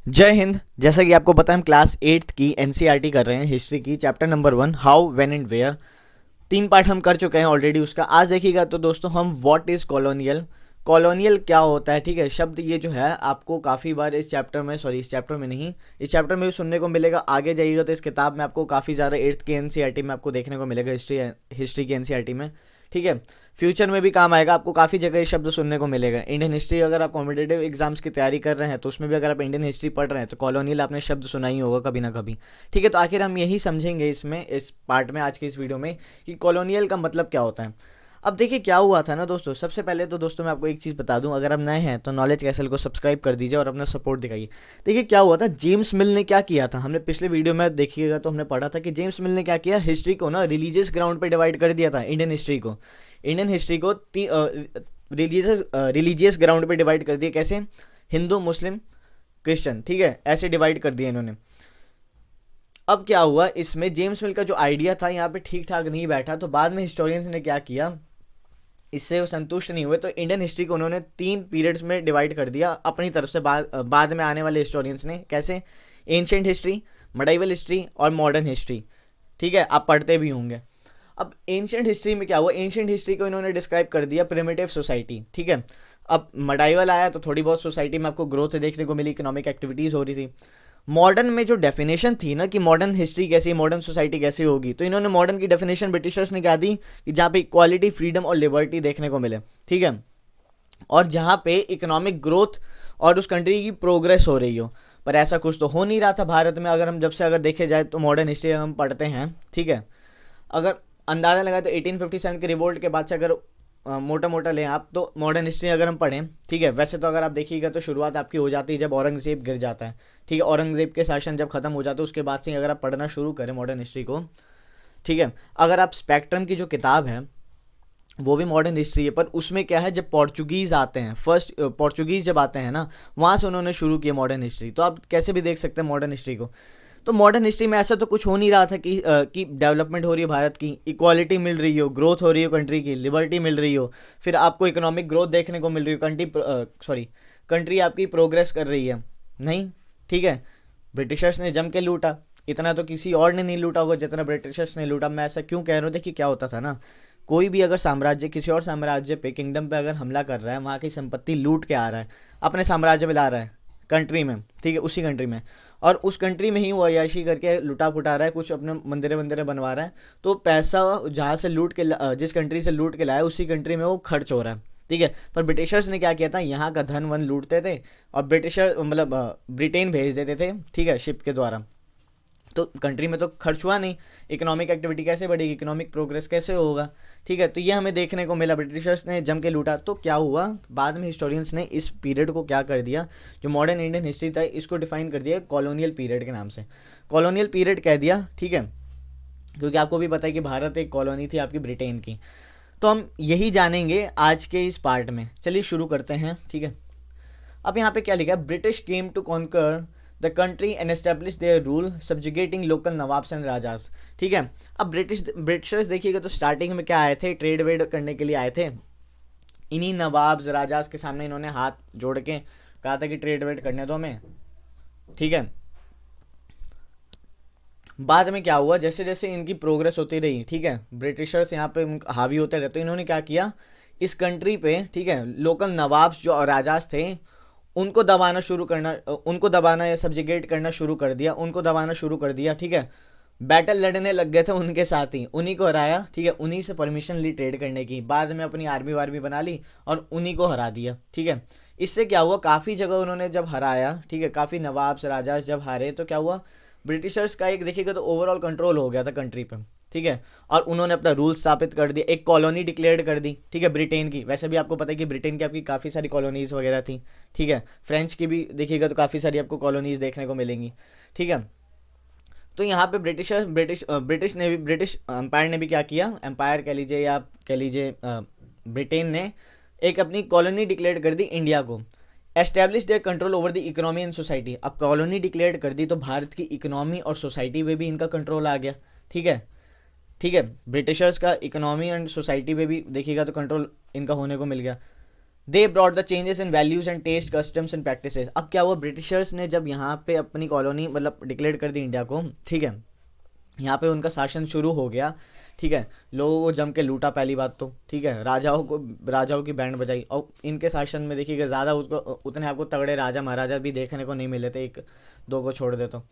जय हिंद। जैसा कि आपको पता है हम क्लास 8th की एनसीईआरटी कर रहे हैं, हिस्ट्री की, chapter number 1 how when and where. 3 part हम कर चुके हैं ऑलरेडी उसका। आज देखिएगा तो दोस्तों हम व्हाट इज़ कॉलोनियल, कॉलोनियल क्या होता है। ठीक है, शब्द ये जो है आपको काफ़ी बार इस चैप्टर में, सॉरी इस चैप्टर में नहीं, इस चैप्टर में भी सुनने को मिलेगा। आगे जाइएगा तो इस किताब में आपको काफ़ी ज़्यादा 8th की एनसीईआरटी में आपको देखने को मिलेगा, हिस्ट्री की एनसीईआरटी में। ठीक है, फ्यूचर में भी काम आएगा, आपको काफ़ी जगह ये शब्द सुनने को मिलेगा। इंडियन हिस्ट्री अगर आप कॉम्पिटेटिव एग्जाम्स की तैयारी कर रहे हैं तो उसमें भी अगर आप इंडियन हिस्ट्री पढ़ रहे हैं तो कॉलोनियल आपने शब्द सुना ही होगा कभी ना कभी। ठीक है, तो आखिर हम यही समझेंगे इसमें, इस पार्ट में, आज के इस वीडियो में, कि कॉलोनियल का मतलब क्या होता है। अब देखिए क्या हुआ था ना दोस्तों, सबसे पहले तो दोस्तों मैं आपको एक चीज़ बता दूं, अगर आप नए हैं तो नॉलेज कैसल को सब्सक्राइब कर दीजिए और अपना सपोर्ट दिखाइए। देखिए क्या हुआ था, जेम्स मिल ने क्या किया था, हमने पिछले वीडियो में देखिएगा तो हमने पढ़ा था कि जेम्स मिल ने क्या किया, हिस्ट्री को ना रिलीजियस ग्राउंड पे डिवाइड कर दिया था। इंडियन हिस्ट्री को रिलीजियस ग्राउंड पे डिवाइड कर दिया। कैसे? हिंदू, मुस्लिम, क्रिश्चियन। ठीक है, ऐसे डिवाइड कर दिया इन्होंने। अब क्या हुआ, इसमें जेम्स मिल का जो आइडिया था यहाँ पे ठीक ठाक नहीं बैठा, तो बाद में हिस्टोरियंस ने क्या किया, इससे वो संतुष्ट नहीं हुए तो इंडियन हिस्ट्री को उन्होंने 3 पीरियड्स में डिवाइड कर दिया अपनी तरफ से। बाद में आने वाले हिस्टोरियंस ने। कैसे? एंशिएंट हिस्ट्री, मिडाइवल हिस्ट्री और मॉडर्न हिस्ट्री। ठीक है, आप पढ़ते भी होंगे। अब एंशिएंट हिस्ट्री में क्या हुआ, एंशिएंट हिस्ट्री को इन्होंने डिस्क्राइब कर दिया प्रिमिटिव सोसाइटी। ठीक है, अब मिडाइवल आया तो थोड़ी बहुत सोसाइटी में आपको ग्रोथ देखने को मिली, इकोनॉमिक एक्टिविटीज़ हो रही थी। मॉडर्न में जो डेफिनेशन थी ना कि मॉडर्न हिस्ट्री कैसी, मॉडर्न सोसाइटी कैसी होगी, तो इन्होंने मॉडर्न की डेफिनेशन ब्रिटिशर्स ने क्या दी कि जहाँ पे इक्वालिटी, फ्रीडम और लिबर्टी देखने को मिले। ठीक है, और जहाँ पे इकोनॉमिक ग्रोथ और उस कंट्री की प्रोग्रेस हो रही हो। पर ऐसा कुछ तो हो नहीं रहा था भारत में। अगर हम जब से अगर देखे जाए तो मॉडर्न हिस्ट्री हम पढ़ते हैं, ठीक है, अगर अंदाज़ा लगाए तो 1857 के रिवोल्ट के बाद से अगर मोटा मोटा लें आप, तो मॉडर्न हिस्ट्री अगर हम पढ़ें, ठीक है, वैसे तो अगर आप देखिएगा तो शुरुआत आपकी हो जाती है जब औरंगज़ेब गिर जाता है। ठीक है, औरंगज़ेब के शासन जब खत्म हो जाता है उसके बाद से अगर आप पढ़ना शुरू करें मॉडर्न हिस्ट्री को। ठीक है, अगर आप स्पेक्ट्रम की जो किताब है वो भी मॉडर्न हिस्ट्री है, पर उसमें क्या है, जब पोर्चुगीज़ आते हैं, फर्स्ट पोर्चुगीज़ जब आते हैं ना, वहाँ से उन्होंने शुरू किया मॉडर्न हिस्ट्री। तो आप कैसे भी देख सकते हैं मॉडर्न हिस्ट्री को। तो मॉडर्न हिस्ट्री में ऐसा तो कुछ हो नहीं रहा था कि डेवलपमेंट हो रही है भारत की, इक्वालिटी मिल रही हो, ग्रोथ हो रही हो कंट्री की, लिबर्टी मिल रही हो, फिर आपको इकोनॉमिक ग्रोथ देखने को मिल रही हो, कंट्री आपकी प्रोग्रेस कर रही है। नहीं, ठीक है, ब्रिटिशर्स ने जम के लूटा। इतना तो किसी और ने नहीं लूटा होगा जितना ब्रिटिशर्स ने लूटा। मैं ऐसा क्यों कह रहा हूँ, देखिए क्या होता था ना, कोई भी अगर साम्राज्य किसी और साम्राज्य पे, किंगडम पे अगर हमला कर रहा है, वहाँ की संपत्ति लूट के आ रहा है, अपने साम्राज्य में ला रहा है, कंट्री में, ठीक है, उसी कंट्री में, और उस कंट्री में ही वो अय्याशी करके लुटा पुटा रहा है, कुछ अपने मंदिर वंदिरे बनवा रहा है, तो पैसा जहाँ से लूट के जिस कंट्री से लूट के लाया उसी कंट्री में वो खर्च हो रहा है। ठीक है, पर ब्रिटिशर्स ने क्या किया था, यहाँ का धन वन लूटते थे और ब्रिटिशर मतलब ब्रिटेन भेज देते थे, ठीक है, शिप के द्वारा। तो कंट्री में तो खर्च हुआ नहीं, इकोनॉमिक एक्टिविटी कैसे बढ़ेगी, इकोनॉमिक प्रोग्रेस कैसे होगा। ठीक है, तो ये हमें देखने को मिला, ब्रिटिशर्स ने जम के लूटा। तो क्या हुआ, बाद में हिस्टोरियंस ने इस पीरियड को क्या कर दिया, जो मॉडर्न इंडियन हिस्ट्री था, इसको डिफाइन कर दिया कॉलोनियल पीरियड के नाम से। कॉलोनियल पीरियड कह दिया, ठीक है, क्योंकि आपको भी पता है कि भारत एक कॉलोनी थी आपकी ब्रिटेन की। तो हम यही जानेंगे आज के इस पार्ट में। चलिए शुरू करते हैं। ठीक है, अब यहाँ पे क्या लिखा है, British came to conquer the country and establish their rule subjugating local nawabs and rajas. ठीक है, अब ब्रिटिशर्स देखिएगा तो स्टार्टिंग में क्या आए थे, ट्रेड वेड करने के लिए आए थे। इन्हीं नवाब्स राजास के सामने इन्होंने हाथ जोड़ के कहा था कि ट्रेड वेड करने दो हमें। ठीक है, बाद में क्या हुआ, जैसे जैसे इनकी प्रोग्रेस होती रही, ठीक है, ब्रिटिशर्स यहाँ पे हावी होते रहे, तो इन्होंने क्या किया, इस कंट्री पे, ठीक है, लोकल नवाब्स जो राजास थे उनको दबाना शुरू करना, उनको दबाना या सब्जिगेट करना शुरू कर दिया, उनको दबाना शुरू कर दिया। ठीक है, बैटल लड़ने लग गए थे उनके साथ ही, उन्हीं को हराया। ठीक है, उन्हीं से परमिशन ली ट्रेड करने की, बाद में अपनी आर्मी वार्मी बना ली और उन्हीं को हरा दिया। ठीक है, इससे क्या हुआ, काफ़ी जगह उन्होंने जब हराया, ठीक है, काफ़ी नवाब्स राजा जब हारे, तो क्या हुआ, ब्रिटिशर्स का एक देखिएगा तो ओवरऑल कंट्रोल हो गया था कंट्री पे। ठीक है, और उन्होंने अपना रूल स्थापित कर दिया, एक कॉलोनी डिक्लेयर कर दी, ठीक है, ब्रिटेन की। वैसे भी आपको पता है कि ब्रिटेन की आपकी काफ़ी सारी कॉलोनीज़ वगैरह थी। ठीक है, फ्रेंच की भी देखिएगा तो काफ़ी सारी आपको कॉलोनीज़ देखने को मिलेंगी। ठीक है, तो यहाँ पे ब्रिटिश एम्पायर ने भी क्या किया, एम्पायर कह लीजिए या आप कह लीजिए ब्रिटेन ने एक अपनी कॉलोनी डिक्लेयर कर दी इंडिया को। Establish their control over the economy and society. अब कॉलोनी डिक्लेयर कर दी तो भारत की इकोनॉमी और सोसाइटी पे भी इनका कंट्रोल आ गया। ठीक है, ब्रिटिशर्स का इकोनॉमी एंड सोसाइटी पे भी देखिएगा तो कंट्रोल इनका होने को मिल गया। They brought the changes in values and taste customs and practices. अब क्या हुआ, ब्रिटिशर्स ने जब यहाँ पे अपनी कॉलोनी मतलब डिक्लेयर कर दी इंडिया को, ठीक है, यहाँ पे उनका शासन शुरू हो गया, ठीक है, लोगों को जम के लूटा पहली बात तो, ठीक है, राजाओं की बैंड बजाई, और इनके शासन में देखिएगा ज़्यादा उसको उतने आपको तगड़े राजा महाराजा भी देखने को नहीं मिले थे, एक दो को छोड़ दे तो।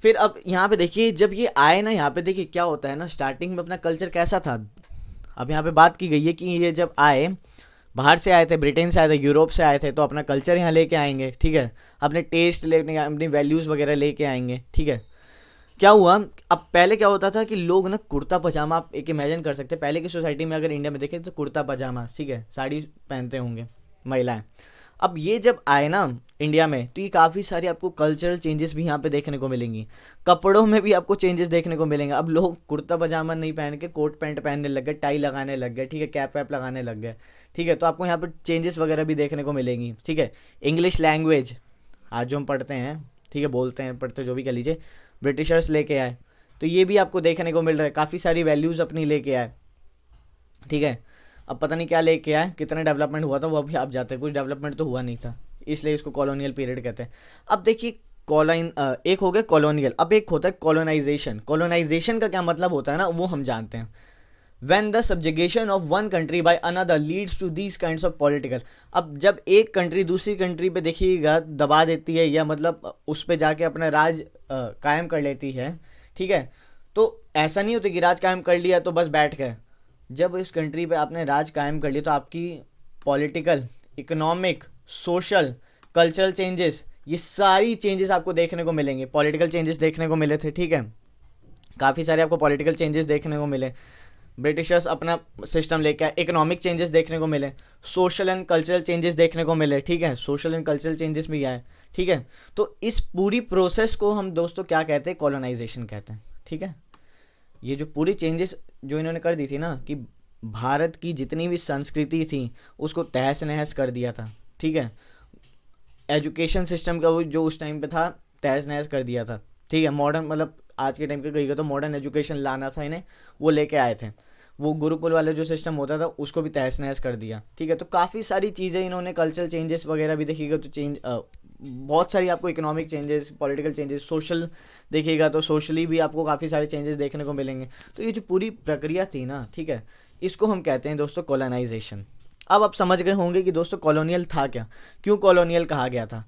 फिर अब यहाँ पे देखिए जब ये आए ना, यहाँ पे देखिए क्या होता है ना, स्टार्टिंग में अपना कल्चर कैसा था। अब यहाँ पे बात की गई है कि ये जब आए, बाहर से आए थे, ब्रिटेन से आए थे, यूरोप से आए थे, तो अपना कल्चर यहाँ लेके आएंगे, ठीक है, अपने टेस्ट लेके, अपनी वैल्यूज़ वगैरह लेके आएंगे, ठीक है। क्या हुआ, अब पहले क्या होता था कि लोग ना कुर्ता पजामा, आप एक इमेजिन कर सकते हैं पहले की सोसाइटी में, अगर इंडिया में देखें तो कुर्ता पजामा, ठीक है, साड़ी पहनते होंगे महिलाएं। अब ये जब आए ना इंडिया में, तो ये काफ़ी सारी आपको कल्चरल चेंजेस भी यहाँ पे देखने को मिलेंगी, कपड़ों में भी आपको चेंजेस देखने को मिलेंगे। अब लोग कुर्ता पजामा नहीं पहन के कोट पैंट पहनने लग गए, टाई लगाने लग गए, ठीक है, कैप वैप लगाने लग गए, ठीक है, तो आपको यहाँ पे चेंजेस वगैरह भी देखने को मिलेंगी, ठीक है। इंग्लिश लैंग्वेज आज जो हम पढ़ते हैं, ठीक है, बोलते हैं, पढ़ते जो भी कह लीजिए, ब्रिटिशर्स लेके आए, तो ये भी आपको देखने को मिल रहा है, काफ़ी सारी वैल्यूज़ अपनी लेके आए, ठीक है। अब पता नहीं क्या लेके आए, कितना डेवलपमेंट हुआ था वो अभी आप जाते हैं, कुछ डेवलपमेंट तो हुआ नहीं था, इसलिए इसको कॉलोनियल पीरियड कहते हैं। अब देखिए कॉलोइन एक हो गया कॉलोनियल, अब एक होता है कॉलोनाइजेशन। कॉलोनाइजेशन का क्या मतलब होता है ना, वो हम जानते हैं। when the subjugation of one country by another leads to these kinds of political। अब जब एक कंट्री दूसरी कंट्री पे देखिएगा दबा देती है, या मतलब उस पे जाके अपना राज कायम कर लेती है, ठीक है, तो ऐसा नहीं होता कि राज कायम कर लिया तो बस बैठ गए। जब इस कंट्री पे आपने राज कायम कर लिया तो आपकी political, economic, social, cultural changes, ये सारी चेंजेस आपको देखने को मिलेंगे। पॉलिटिकल चेंजेस देखने को मिले थे, ठीक है, काफ़ी सारे आपको पॉलिटिकल चेंजेस देखने को मिले, ब्रिटिशर्स अपना सिस्टम लेके आए, इकोनॉमिक चेंजेस देखने को मिले, सोशल एंड कल्चरल चेंजेस देखने को मिले, ठीक है, सोशल एंड कल्चरल चेंजेस भी आए, ठीक है। तो इस पूरी प्रोसेस को हम दोस्तों क्या कहते हैं, कॉलोनाइजेशन कहते हैं, ठीक है। ये जो पूरी चेंजेस जो इन्होंने कर दी थी ना, कि भारत की जितनी भी संस्कृति थी उसको तहस नहस कर दिया था, ठीक है, एजुकेशन सिस्टम का वो जो उस टाइम पे था तहस नहस कर दिया था, ठीक है, मॉडर्न मतलब आज के टाइम पे कही गई तो मॉडर्न एजुकेशन लाना था इन्हें, वो लेके आए थे, वो गुरुकुल वाला जो सिस्टम होता था उसको भी तहस नहस कर दिया, ठीक है। तो काफ़ी सारी चीज़ें इन्होंने, कल्चरल चेंजेस वगैरह भी देखिएगा तो बहुत सारी आपको economic changes, political changes, social देखिएगा तो सोशली भी आपको काफ़ी सारे चेंजेस देखने को मिलेंगे। तो ये जो पूरी प्रक्रिया थी ना, ठीक है, इसको हम कहते हैं दोस्तों कॉलोनाइजेशन। अब आप समझ गए होंगे कि दोस्तों कॉलोनियल था क्या, क्यों कॉलोनियल कहा गया था,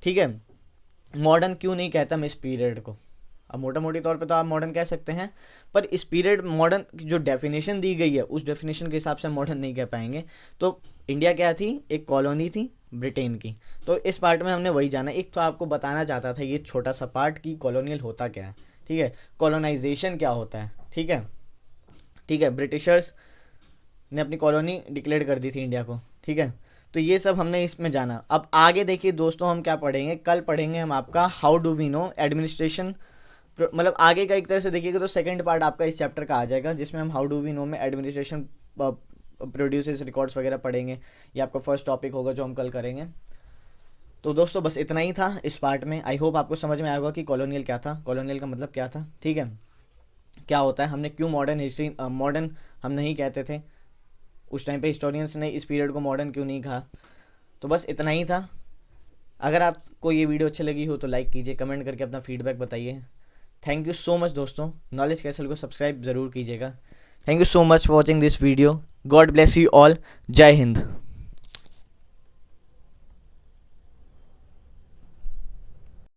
ठीक है, मॉडर्न क्यों नहीं कहता हम इस पीरियड को। अब मोटा मोटी तौर पे तो आप मॉडर्न कह सकते हैं, पर इस पीरियड मॉडर्न जो डेफिनेशन दी गई है उस डेफिनेशन के हिसाब से मॉडर्न नहीं कह पाएंगे। तो इंडिया क्या थी, एक कॉलोनी थी ब्रिटेन की। तो इस पार्ट में हमने वही जाना, एक तो आपको बताना चाहता था ये छोटा सा पार्ट कि कॉलोनियल होता क्या है, ठीक है, कॉलोनाइजेशन क्या होता है, ठीक है, ठीक है, ब्रिटिशर्स ने अपनी कॉलोनी डिक्लेयर कर दी थी इंडिया को, ठीक है। तो ये सब हमने इसमें जाना। अब आगे देखिए दोस्तों हम क्या पढ़ेंगे, कल पढ़ेंगे हम आपका how do we know administration, मतलब आगे का एक तरह से देखिएगा तो सेकंड पार्ट आपका इस चैप्टर का आ जाएगा, जिसमें हम हाउ डू वी नो में एडमिनिस्ट्रेशन प्रोड्यूसेस रिकॉर्ड्स वगैरह पढ़ेंगे। ये आपका फर्स्ट टॉपिक होगा जो हम कल करेंगे। तो दोस्तों बस इतना ही था इस पार्ट में। आई होप आपको समझ में आया होगा कि कॉलोनियल क्या था, कॉलोनियल का मतलब क्या था, ठीक है, क्या होता है, हमने क्यों मॉडर्न हिस्ट्री, मॉडर्न हम नहीं कहते थे उस टाइम पे, हिस्टोरियंस ने इस पीरियड को मॉडर्न क्यों नहीं कहा। तो बस इतना ही था। अगर आपको ये वीडियो अच्छी लगी हो तो लाइक कीजिए, कमेंट करके अपना फीडबैक बताइए। थैंक यू सो मच दोस्तों, नॉलेज कैसल को सब्सक्राइब ज़रूर कीजिएगा। Thank you so much for watching this video. God bless you all. जय हिंद।